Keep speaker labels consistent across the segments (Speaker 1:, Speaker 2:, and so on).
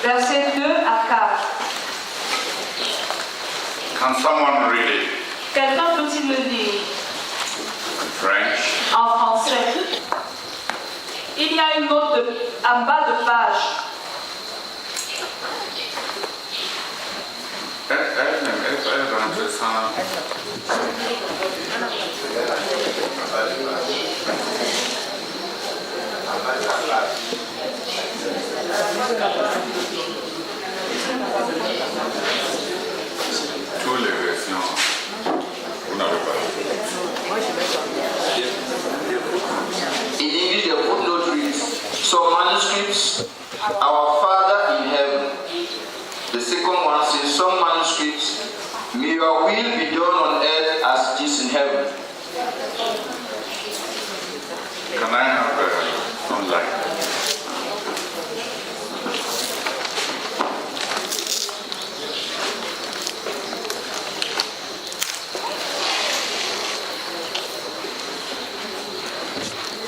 Speaker 1: versets 2 à 4.
Speaker 2: Can someone read it?
Speaker 1: Quelqu'un peut-il le lire?
Speaker 2: French.
Speaker 1: En français. Il y a une note en bas de page.
Speaker 2: Toutes les versions. Vous n'avez pas.
Speaker 3: In English, the footnote reads, some manuscripts, our Father in heaven. The second one says, some manuscripts, may your will be done on earth as it is in heaven.
Speaker 2: Can I have online?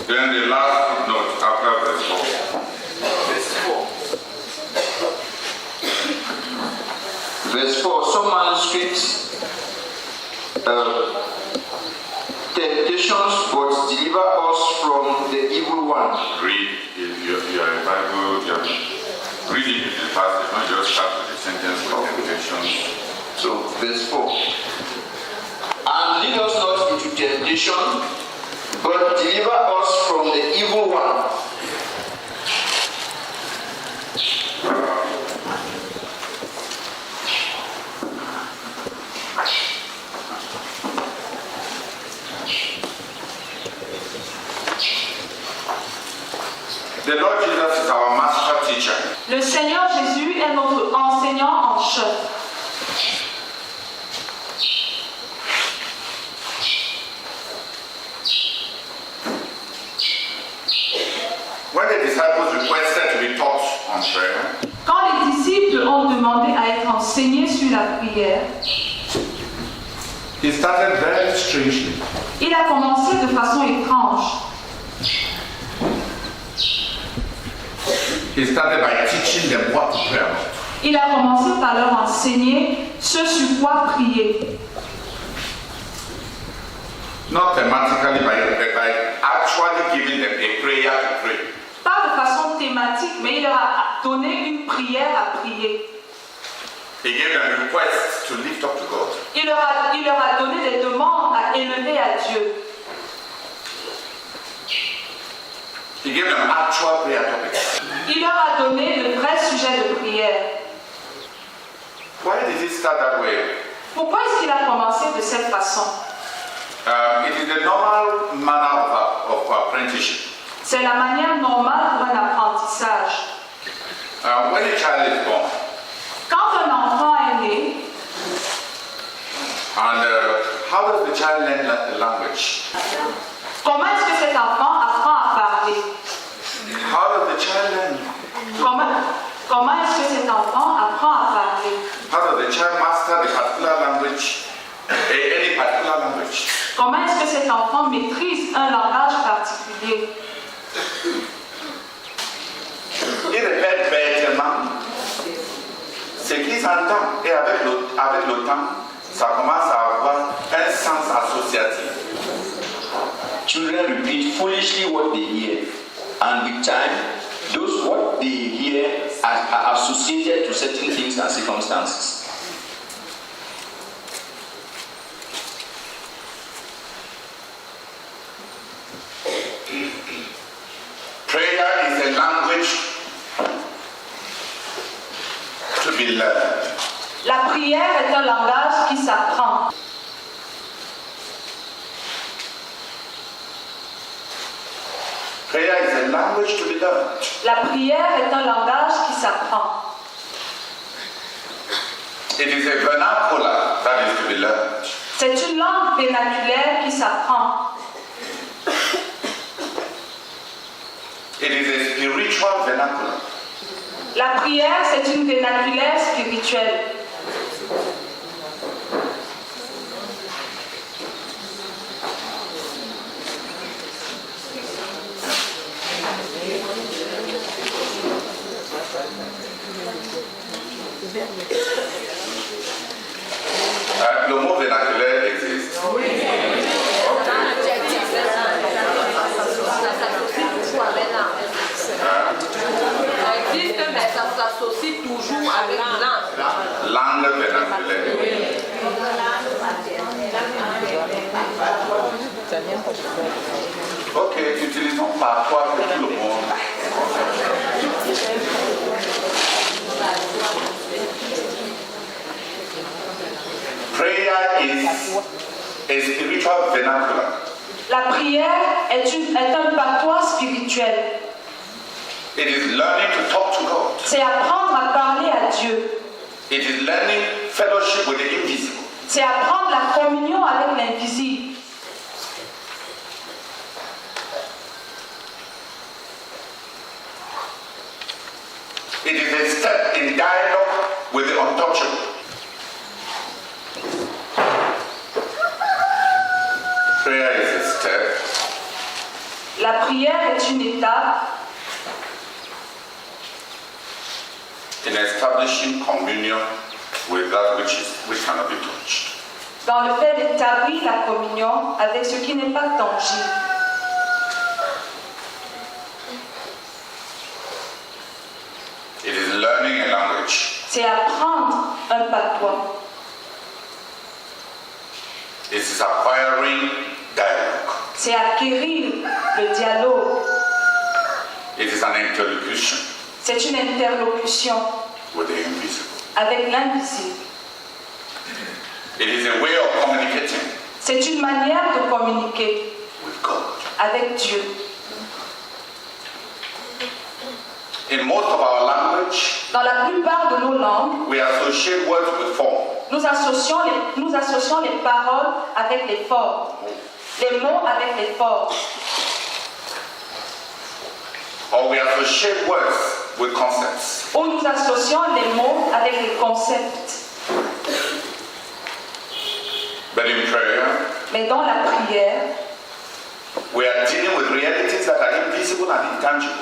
Speaker 2: Then the last footnote after verse 4.
Speaker 3: Verse 4, some manuscripts, temptations, but deliver us from the evil one.
Speaker 2: Read, if you are a Bible, you have to read it in the passage, not just start with the sentence with temptations.
Speaker 3: So, verse 4. And lead us not into temptation, but deliver us from the evil one.
Speaker 2: The Lord Jesus is our master teacher.
Speaker 1: Le Seigneur Jésus est notre enseignant en chef.
Speaker 2: When the disciples requested to be taught on prayer,
Speaker 1: Quand les disciples ont demandé à être enseignés sur la prière,
Speaker 2: he started very strangely.
Speaker 1: il a commencé de façon étrange.
Speaker 2: He started by teaching them what to pray about.
Speaker 1: Il a commencé par leur enseigner ce sur quoi prier.
Speaker 2: Not thematically, by actually giving them a prayer to pray.
Speaker 1: Pas de façon thématique, mais il leur a donné une prière à prier.
Speaker 2: He gave them requests to lift up to God.
Speaker 1: Il leur a donné des demandes à élever à Dieu.
Speaker 2: He gave them actual prayer topics.
Speaker 1: Il leur a donné de vrais sujets de prière.
Speaker 2: Why did he start that way?
Speaker 1: Pourquoi est-ce qu'il a commencé de cette façon?
Speaker 2: It is the normal manner of apprenticeship.
Speaker 1: C'est la manière normale pour un apprentissage.
Speaker 2: When a child is born,
Speaker 1: Quand un enfant est né,
Speaker 2: and how does the child learn the language?
Speaker 1: comment est-ce que cet enfant apprend à parler?
Speaker 2: How does the child learn?
Speaker 1: Comment est-ce que cet enfant apprend à parler?
Speaker 2: How does the child master the particular language, any particular language?
Speaker 1: Comment est-ce que cet enfant maîtrise un langage particulier?
Speaker 2: Il répète bêtement ce qu'il entend, et avec le temps, ça commence à avoir un sens associatif.
Speaker 3: Children repeat foolishly what they hear, and with time, those what they hear are associated to certain things and circumstances.
Speaker 2: Prayer is a language to be learned.
Speaker 1: La prière est un langage qui s'apprend.
Speaker 2: Prayer is a language to be learned.
Speaker 1: La prière est un langage qui s'apprend.
Speaker 2: It is a vernacular that is to be learned.
Speaker 1: C'est une langue vernaculaire qui s'apprend.
Speaker 2: It is a spiritual vernacular.
Speaker 1: La prière, c'est une vernaculaire spirituelle.
Speaker 2: Le mot vernaculaire existe.
Speaker 4: Ça existe, mais ça s'associe toujours avec langue.
Speaker 2: Langue vernaculaire. Ok, utilisons parfois pour tout le monde. Prayer is a spiritual vernacular.
Speaker 1: La prière est un patois spirituel.
Speaker 2: It is learning to talk to God.
Speaker 1: C'est apprendre à parler à Dieu.
Speaker 2: It is learning fellowship with the invisible.
Speaker 1: C'est apprendre la communion avec l'invisible.
Speaker 2: It is a step in dialogue with the untouchable. Prayer is a step
Speaker 1: La prière est une étape
Speaker 2: in establishing communion with that which cannot be touched.
Speaker 1: dans le fait d'établir la communion avec ce qui n'est pas tangible.
Speaker 2: It is learning a language.
Speaker 1: C'est apprendre un patois.
Speaker 2: It is acquiring dialogue.
Speaker 1: C'est acquérir le dialogue.
Speaker 2: It is an interlocution
Speaker 1: C'est une interlocution
Speaker 2: with the invisible.
Speaker 1: avec l'invisible.
Speaker 2: It is a way of communicating
Speaker 1: C'est une manière de communiquer
Speaker 2: with God.
Speaker 1: avec Dieu.
Speaker 2: In most of our language,
Speaker 1: Dans la plupart de nos langues,
Speaker 2: we associate words with form.
Speaker 1: nous associons les paroles avec les formes, les mots avec les formes.
Speaker 2: Or we associate words with concepts.
Speaker 1: Ou nous associons les mots avec les concepts.
Speaker 2: But in prayer,
Speaker 1: Mais dans la prière,
Speaker 2: we are dealing with realities that are invisible and intangible.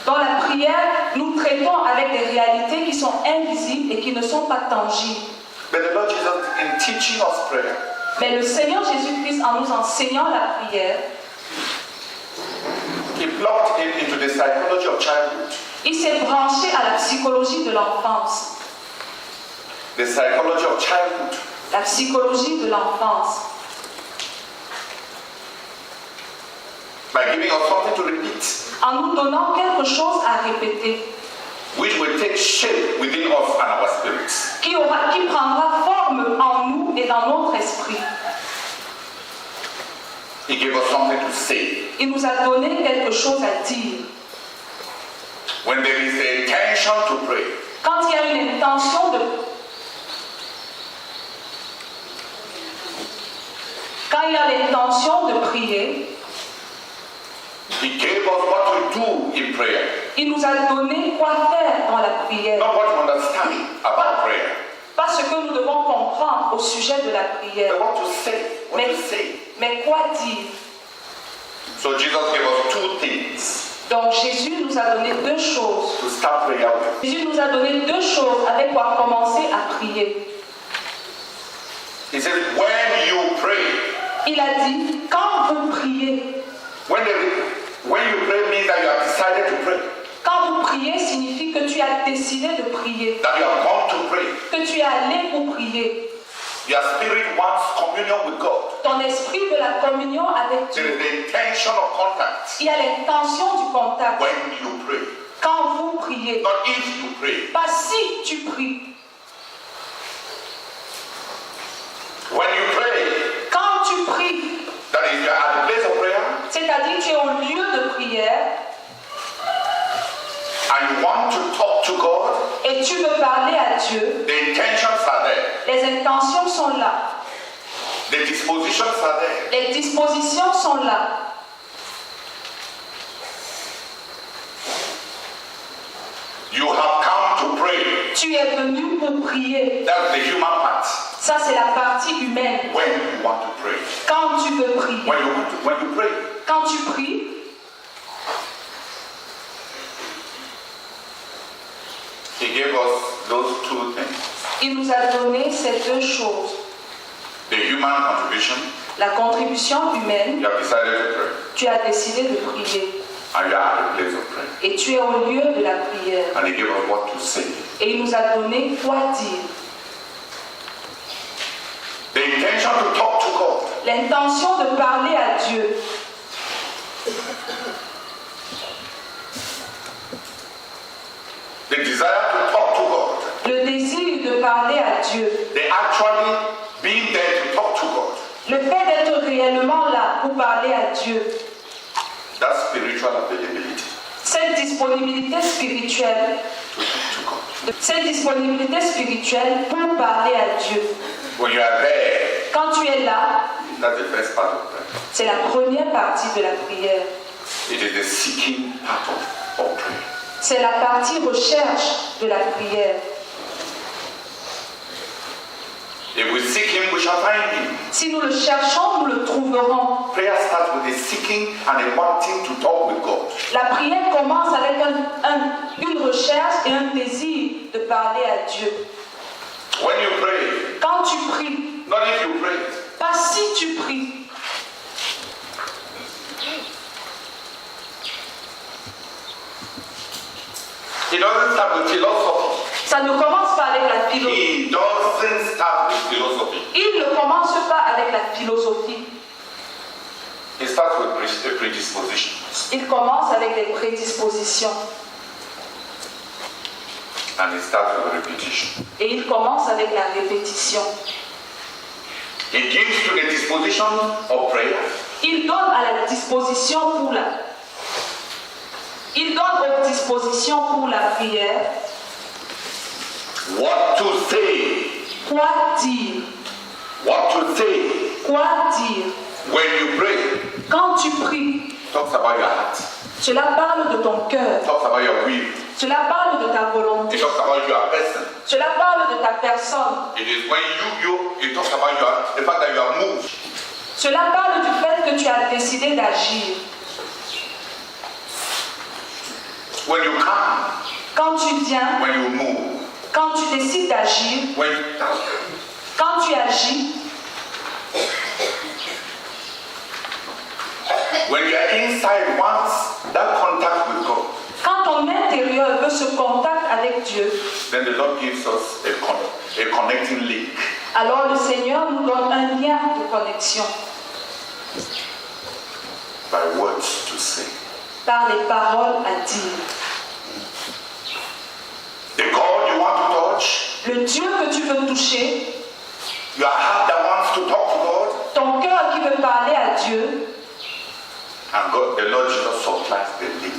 Speaker 1: dans la prière, nous traitons avec des réalités qui sont invisibles et qui ne sont pas tangibles.
Speaker 2: But the Lord Jesus, in teaching us prayer,
Speaker 1: Mais le Seigneur Jésus-Christ, en nous enseignant la prière,
Speaker 2: He plugged into the psychology of childhood,
Speaker 1: il s'est branché à la psychologie de l'enfance.
Speaker 2: the psychology of childhood,
Speaker 1: La psychologie de l'enfance.
Speaker 2: by giving us something to repeat,
Speaker 1: En nous donnant quelque chose à répéter,
Speaker 2: which will take shape within us and our spirits.
Speaker 1: qui prendra forme en nous et dans notre esprit.
Speaker 2: He gave us something to say.
Speaker 1: Il nous a donné quelque chose à dire.
Speaker 2: When there is the intention to pray,
Speaker 1: Quand il y a une intention de... Quand il y a l'intention de prier,
Speaker 2: He gave us what to do in prayer,
Speaker 1: il nous a donné quoi faire dans la prière.
Speaker 2: not what to understand about prayer,
Speaker 1: Pas ce que nous devons comprendre au sujet de la prière,
Speaker 2: but what to say, what to say.
Speaker 1: mais quoi dire.
Speaker 2: So Jesus gave us two things
Speaker 1: Donc Jésus nous a donné deux choses.
Speaker 2: to start prayer with.
Speaker 1: Jésus nous a donné deux choses avec quoi commencer à prier.
Speaker 2: He says, when you pray,
Speaker 1: Il a dit, quand vous priez,
Speaker 2: when you pray means that you have decided to pray,
Speaker 1: quand vous priez signifie que tu as décidé de prier,
Speaker 2: that you have gone to pray.
Speaker 1: que tu es allé pour prier.
Speaker 2: Your spirit wants communion with God.
Speaker 1: Ton esprit veut la communion avec
Speaker 2: There
Speaker 1: Dieu.
Speaker 2: is the intention of contact
Speaker 1: Il y a l'intention du contact.
Speaker 2: when you pray,
Speaker 1: Quand vous priez,
Speaker 2: not if you pray.
Speaker 1: pas si tu pries.
Speaker 2: When you pray,
Speaker 1: Quand tu pries,
Speaker 2: that is, you are at the place of prayer
Speaker 1: c'est-à-dire tu es au lieu de prière
Speaker 2: and you want to talk to God,
Speaker 1: et tu veux parler à Dieu,
Speaker 2: the intentions are there,
Speaker 1: les intentions sont là,
Speaker 2: the dispositions are there.
Speaker 1: les dispositions sont là.
Speaker 2: You have come to pray.
Speaker 1: Tu es venu pour prier.
Speaker 2: That's the human part.
Speaker 1: Ça, c'est la partie humaine.
Speaker 2: When you want to pray.
Speaker 1: Quand tu veux prier.
Speaker 2: When you pray.
Speaker 1: Quand tu pries,
Speaker 2: He gave us those two things.
Speaker 1: Il nous a donné ces deux choses.
Speaker 2: The human contribution,
Speaker 1: La contribution humaine,
Speaker 2: you have decided to pray.
Speaker 1: tu as décidé de prier.
Speaker 2: And you are at the place of prayer.
Speaker 1: Et tu es au lieu de la prière.
Speaker 2: And he gave us what to say.
Speaker 1: Et il nous a donné quoi dire.
Speaker 2: The intention to talk to God.
Speaker 1: L'intention de parler à Dieu.
Speaker 2: The desire to talk to God.
Speaker 1: Le désir de parler à Dieu.
Speaker 2: They actually being there to talk to God.
Speaker 1: Le fait d'être réellement là pour parler à Dieu.
Speaker 2: That spiritual availability
Speaker 1: Cette disponibilité spirituelle.
Speaker 2: to talk to God.
Speaker 1: Cette disponibilité spirituelle pour parler à Dieu.
Speaker 2: When you are there,
Speaker 1: Quand tu es là,
Speaker 2: that's the first part of prayer.
Speaker 1: c'est la première partie de la prière.
Speaker 2: It is the seeking part of prayer.
Speaker 1: C'est la partie recherche de la prière.
Speaker 2: If we seek him, we shall find him.
Speaker 1: Si nous le cherchons, nous le trouverons.
Speaker 2: Prayer starts with a seeking and a wanting to talk with God.
Speaker 1: La prière commence avec une recherche et un désir de parler à Dieu.
Speaker 2: When you pray,
Speaker 1: Quand tu pries,
Speaker 2: not if you pray.
Speaker 1: pas si tu pries.
Speaker 2: It doesn't start with philosophy.
Speaker 1: Ça ne commence pas avec la philosophie.
Speaker 2: He doesn't start with philosophy.
Speaker 1: Il ne commence pas avec la philosophie.
Speaker 2: It starts with a predisposition.
Speaker 1: Il commence avec des prédispositions.
Speaker 2: And it starts with repetition.
Speaker 1: Et il commence avec la répétition.
Speaker 2: It gives to the disposition of prayer
Speaker 1: Il donne à la disposition pour la... Il donne aux dispositions pour la prière.
Speaker 2: what to say.
Speaker 1: Quoi dire?
Speaker 2: What to say.
Speaker 1: Quoi dire?
Speaker 2: When you pray,
Speaker 1: Quand tu pries,
Speaker 2: talks about your heart.
Speaker 1: cela parle de ton cœur.
Speaker 2: Talks about your will.
Speaker 1: Cela parle de ta volonté.
Speaker 2: It talks about your person.
Speaker 1: Cela parle de ta personne.
Speaker 2: It is when it talks about the fact that you are moved.
Speaker 1: Cela parle du fait que tu as décidé d'agir.
Speaker 2: When you come,
Speaker 1: Quand tu viens,
Speaker 2: when you move,
Speaker 1: quand tu décides d'agir,
Speaker 2: when you talk.
Speaker 1: quand tu agis,
Speaker 2: When you are inside, once that contact with God,
Speaker 1: quand ton intérieur veut ce contact avec Dieu,
Speaker 2: then the Lord gives us a connecting link.
Speaker 1: alors le Seigneur nous donne un lien de connexion
Speaker 2: By words to say.
Speaker 1: par les paroles à dire.
Speaker 2: The God you want to touch,
Speaker 1: Le Dieu que tu veux toucher,
Speaker 2: your heart that wants to talk to God,
Speaker 1: ton cœur qui veut parler à Dieu,
Speaker 2: and God, the Lord Jesus supplies the link.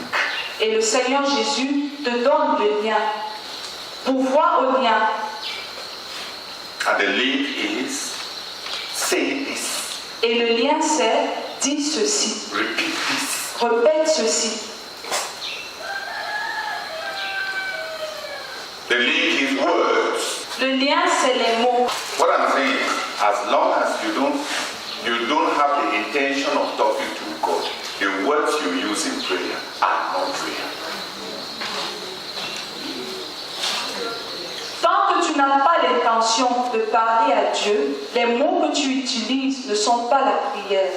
Speaker 1: et le Seigneur Jésus te donne le lien. Pourvoir au lien.
Speaker 2: And the link is say this,
Speaker 1: Et le lien c'est dis ceci,
Speaker 2: repeat this.
Speaker 1: répète ceci.
Speaker 2: The link is words.
Speaker 1: Le lien c'est les mots.
Speaker 2: What I'm saying is, as long as you don't have the intention of talking to God, the words you use in prayer are not prayer.
Speaker 1: Tant que tu n'as pas l'intention de parler à Dieu, les mots que tu utilises ne sont pas la prière.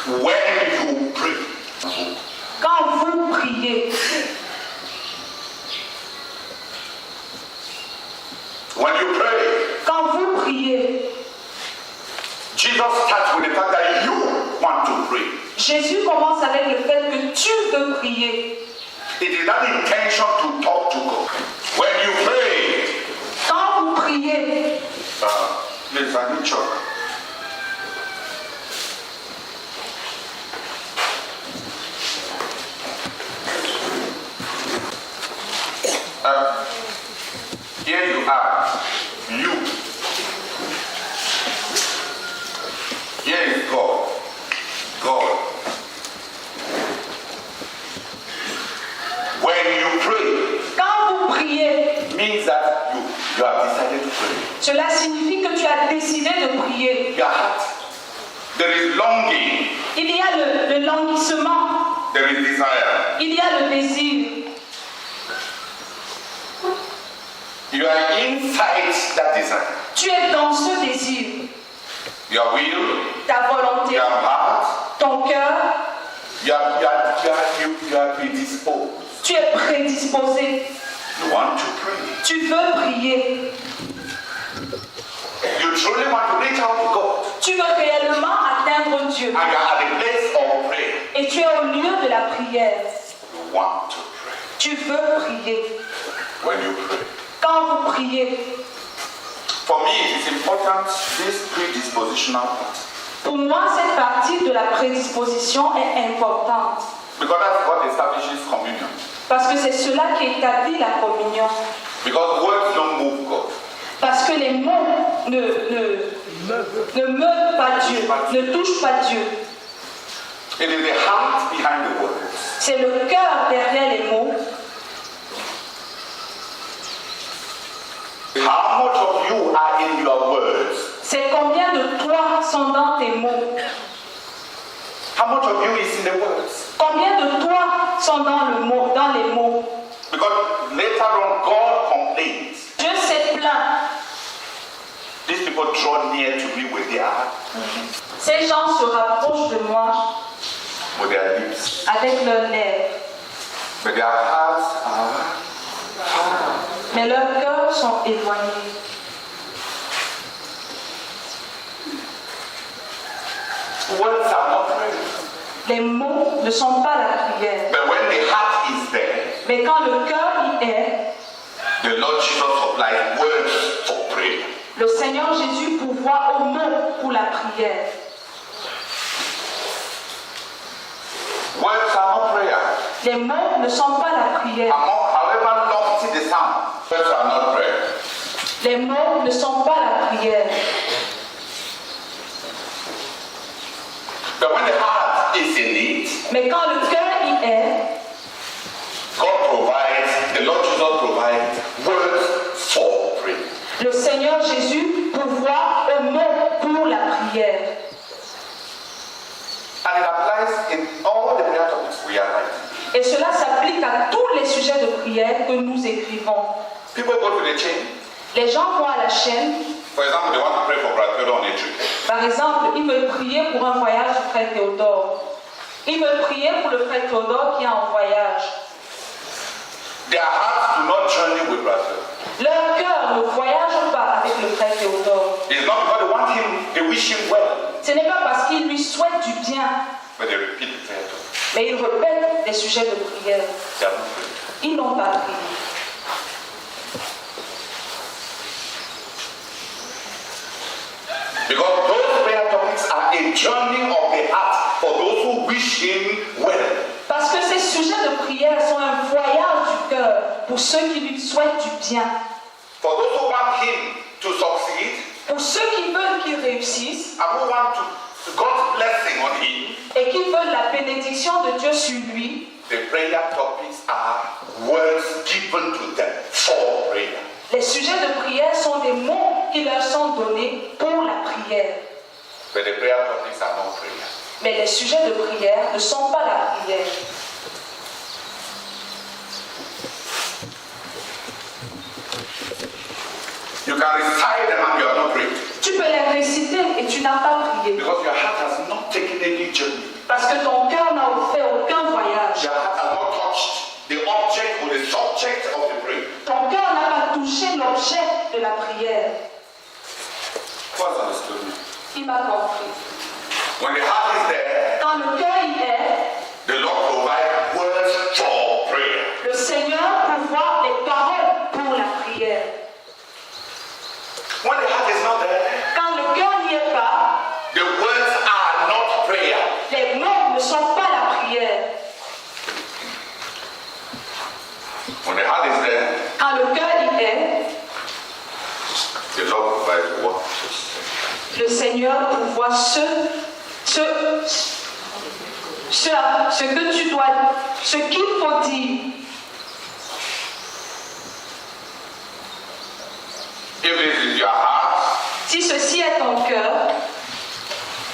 Speaker 2: When you pray,
Speaker 1: Quand vous priez,
Speaker 2: when you pray,
Speaker 1: quand vous priez,
Speaker 2: Jesus starts with the fact that you want to pray.
Speaker 1: Jésus commence avec le fait que tu veux prier.
Speaker 2: It is that intention to talk to God. When you pray,
Speaker 1: Quand vous priez,
Speaker 2: please, I need chalk. Here you are, you. Here is God. God. When you pray,
Speaker 1: quand vous priez,
Speaker 2: means that you have decided to pray.
Speaker 1: cela signifie que tu as décidé de prier.
Speaker 2: Your heart, there is longing,
Speaker 1: Il y a le languissement,
Speaker 2: there is desire.
Speaker 1: il y a le désir.
Speaker 2: You are inside that desire.
Speaker 1: Tu es dans ce désir.
Speaker 2: Your will,
Speaker 1: Ta volonté,
Speaker 2: your heart,
Speaker 1: ton cœur,
Speaker 2: you are predisposed.
Speaker 1: tu es prédisposé.
Speaker 2: You want to pray.
Speaker 1: Tu veux prier.
Speaker 2: You truly want to reach out to God.
Speaker 1: Tu veux réellement atteindre Dieu.
Speaker 2: And you are at the place of prayer.
Speaker 1: Et tu es au lieu de la prière.
Speaker 2: You want to pray.
Speaker 1: Tu veux prier.
Speaker 2: When you pray.
Speaker 1: Quand vous priez,
Speaker 2: For me, it is important, this predispositional part.
Speaker 1: pour moi, cette partie de la prédisposition est importante.
Speaker 2: Because that's what establishes communion.
Speaker 1: Parce que c'est cela qui établit la communion.
Speaker 2: Because words don't move God.
Speaker 1: Parce que les mots ne meuvent pas Dieu, ne touchent pas Dieu.
Speaker 2: It is the heart behind the words.
Speaker 1: C'est le cœur derrière les mots.
Speaker 2: How much of you are in your words?
Speaker 1: C'est combien de toi sont dans tes mots.
Speaker 2: How much of you is in the words?
Speaker 1: Combien de toi sont dans le mot, dans les mots.
Speaker 2: Because later on, God complains.
Speaker 1: Dieu s'est plaint.
Speaker 2: These people draw near to me with their heart,
Speaker 1: Ces gens se rapprochent de moi
Speaker 2: with their lips,
Speaker 1: avec leurs lèvres,
Speaker 2: but their hearts are.
Speaker 1: mais leurs cœurs sont éloignés.
Speaker 2: Words are not prayer.
Speaker 1: Les mots ne sont pas la prière.
Speaker 2: But when the heart is there,
Speaker 1: Mais quand le cœur y est,
Speaker 2: the Lord Jesus supplies words for prayer.
Speaker 1: le Seigneur Jésus pourvoit aux mots pour la prière.
Speaker 2: Words are not prayer.
Speaker 1: Les mots ne sont pas la prière.
Speaker 2: However lofty the sound, words are not prayer.
Speaker 1: Les mots ne sont pas la prière.
Speaker 2: But when the heart is in it,
Speaker 1: Mais quand le cœur y est,
Speaker 2: God provides, the Lord Jesus provides words for prayer.
Speaker 1: le Seigneur Jésus pourvoit aux mots pour la prière.
Speaker 2: And it applies in all the prayer topics we are writing.
Speaker 1: Et cela s'applique à tous les sujets de prière que nous écrivons.
Speaker 2: People go to the chain.
Speaker 1: Les gens vont à la chaîne.
Speaker 2: For example, they want to pray for Brother Theodore on a trip.
Speaker 1: Par exemple, ils veulent prier pour un voyage du frère Théodore. Ils veulent prier pour le frère Théodore qui est en voyage.
Speaker 2: Their hearts do not journey with Brother.
Speaker 1: Leur cœur ne voyage pas avec le frère Théodore.
Speaker 2: It's not because they want him, they wish him well,
Speaker 1: Ce n'est pas parce qu'ils lui souhaitent du bien,
Speaker 2: but they repeat the prayer topic.
Speaker 1: mais ils répètent les sujets de prière.
Speaker 2: They are not praying.
Speaker 1: Ils n'ont pas prié.
Speaker 2: Because those prayer topics are a journey of the heart for those who wish him well.
Speaker 1: Parce que ces sujets de prière sont un voyage du cœur pour ceux qui lui souhaitent du bien.
Speaker 2: For those who want him to succeed
Speaker 1: Pour ceux qui veulent qu'il réussisse
Speaker 2: and who want to God's blessing on him,
Speaker 1: et qui veulent la bénédiction de Dieu sur lui,
Speaker 2: the prayer topics are words given to them for prayer.
Speaker 1: les sujets de prière sont des mots qui leur sont donnés pour la prière.
Speaker 2: But the prayer topics are not prayer.
Speaker 1: Mais les sujets de prière ne sont pas la prière.
Speaker 2: You can recite them and you are not praying.
Speaker 1: Tu peux les réciter et tu n'as pas prié.
Speaker 2: Because your heart has not taken any journey.
Speaker 1: Parce que ton cœur n'a fait aucun voyage.
Speaker 2: Your heart has not touched the object or the subject of the prayer.
Speaker 1: Ton cœur n'a pas touché l'objet de la prière.
Speaker 2: Who has understood me?
Speaker 1: Il m'a compris.
Speaker 2: When the heart is there,
Speaker 1: Quand le cœur y est,
Speaker 2: the Lord provides words for prayer.
Speaker 1: le Seigneur pourvoit les paroles pour la prière.
Speaker 2: When the heart is not there,
Speaker 1: Quand le cœur n'y est pas,
Speaker 2: the words are not prayer.
Speaker 1: les mots ne sont pas la prière.
Speaker 2: When the heart is there,
Speaker 1: Quand le cœur y est,
Speaker 2: the Lord provides what to say.
Speaker 1: le Seigneur pourvoit ce que tu dois, ce qu'il faut dire.
Speaker 2: If this is your heart,
Speaker 1: Si ceci est ton cœur,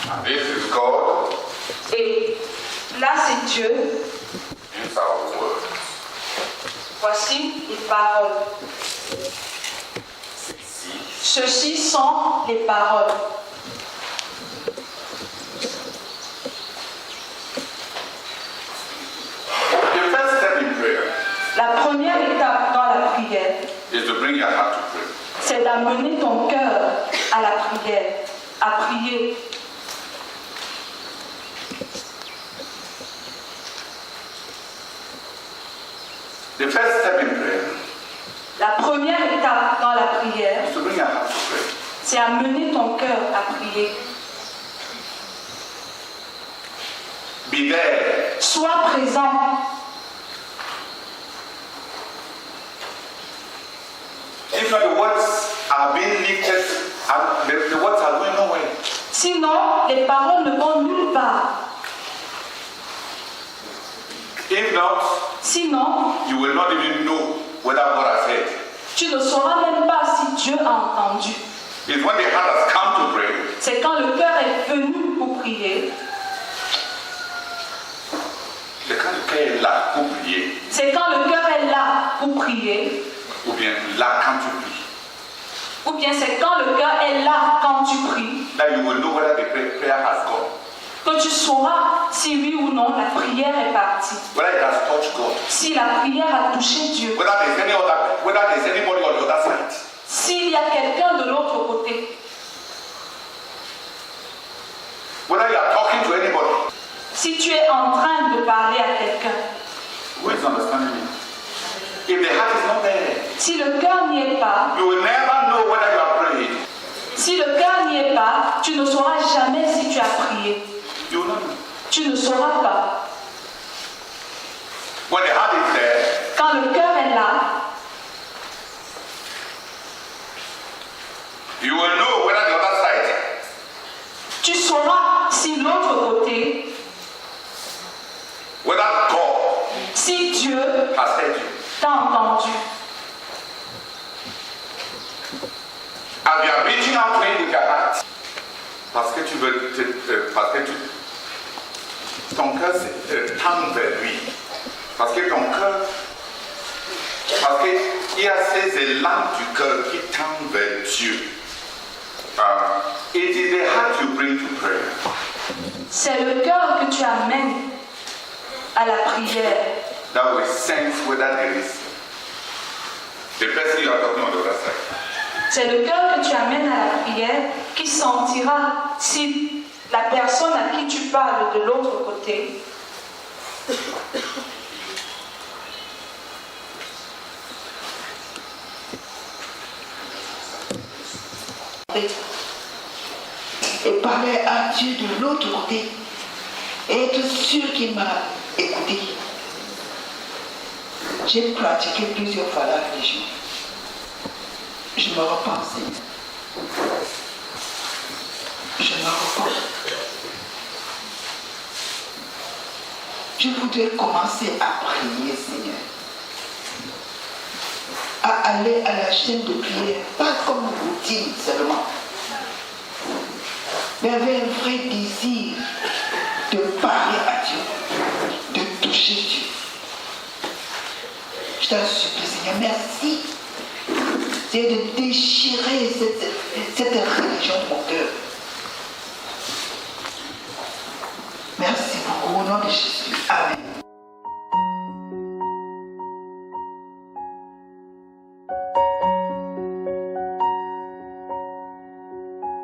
Speaker 2: and this is God,
Speaker 1: et là c'est Dieu,
Speaker 2: these are words.
Speaker 1: voici les paroles. Ceci sont les paroles.
Speaker 2: The first step in prayer
Speaker 1: La première étape dans la prière,
Speaker 2: is to bring your heart to prayer.
Speaker 1: c'est d'amener ton cœur à la prière, à prier.
Speaker 2: The first step in prayer
Speaker 1: La première étape dans la prière,
Speaker 2: is to bring your heart to prayer.
Speaker 1: c'est amener ton cœur à prier.
Speaker 2: Be there.
Speaker 1: Sois présent.
Speaker 2: If not, the words are being lifted and the words are going nowhere.
Speaker 1: Sinon, les paroles ne vont nulle part.
Speaker 2: If not,
Speaker 1: Sinon,
Speaker 2: you will not even know whether God has heard.
Speaker 1: tu ne sauras même pas si Dieu a entendu.
Speaker 2: It's when the heart has come to pray,
Speaker 1: C'est quand le cœur est venu pour prier.
Speaker 2: c'est quand le cœur est là pour prier,
Speaker 1: C'est quand le cœur est là pour prier.
Speaker 2: ou bien là quand tu pries,
Speaker 1: Ou bien c'est quand le cœur est là quand tu pries.
Speaker 2: that you will know whether the prayer has gone,
Speaker 1: Que tu sauras si oui ou non la prière est partie.
Speaker 2: whether it has touched God,
Speaker 1: Si la prière a touché Dieu.
Speaker 2: whether there's anybody on the other side.
Speaker 1: S'il y a quelqu'un de l'autre côté.
Speaker 2: Whether you are talking to anybody
Speaker 1: Si tu es en train de parler à quelqu'un.
Speaker 2: who is understanding me. If the heart is not there,
Speaker 1: Si le cœur n'y est pas.
Speaker 2: you will never know whether you are praying.
Speaker 1: Si le cœur n'y est pas, tu ne sauras jamais si tu as prié.
Speaker 2: You will not know.
Speaker 1: Tu ne sauras pas.
Speaker 2: When the heart is there,
Speaker 1: Quand le cœur est là,
Speaker 2: you will know whether the other side
Speaker 1: tu sauras si l'autre côté,
Speaker 2: whether God
Speaker 1: si Dieu
Speaker 2: has heard you.
Speaker 1: t'a entendu.
Speaker 2: As you are reaching out to him with your heart, parce que ton cœur tend vers lui. Parce que il y a ces élans du cœur qui tendent vers Dieu. It is the heart you bring to prayer.
Speaker 1: C'est le cœur que tu amènes à la prière.
Speaker 2: That will sense whether there is the person you are talking on the other side.
Speaker 1: C'est le cœur que tu amènes à la prière qui sentira si la personne à qui tu parles de l'autre côté
Speaker 5: et parler à Dieu de l'autre côté et être sûr qu'il m'a écouté. J'ai pratiqué plusieurs fois la religion. Je me repens, Seigneur. Je me repens. Je voudrais commencer à prier, Seigneur. À aller à la chaîne de prière, pas comme routine seulement, mais avec un vrai désir de parler à Dieu, de toucher Dieu. Je t'en supplie, Seigneur, merci. C'est de déchirer cette religion de mon cœur. Merci beaucoup, au nom de Jésus. Amen.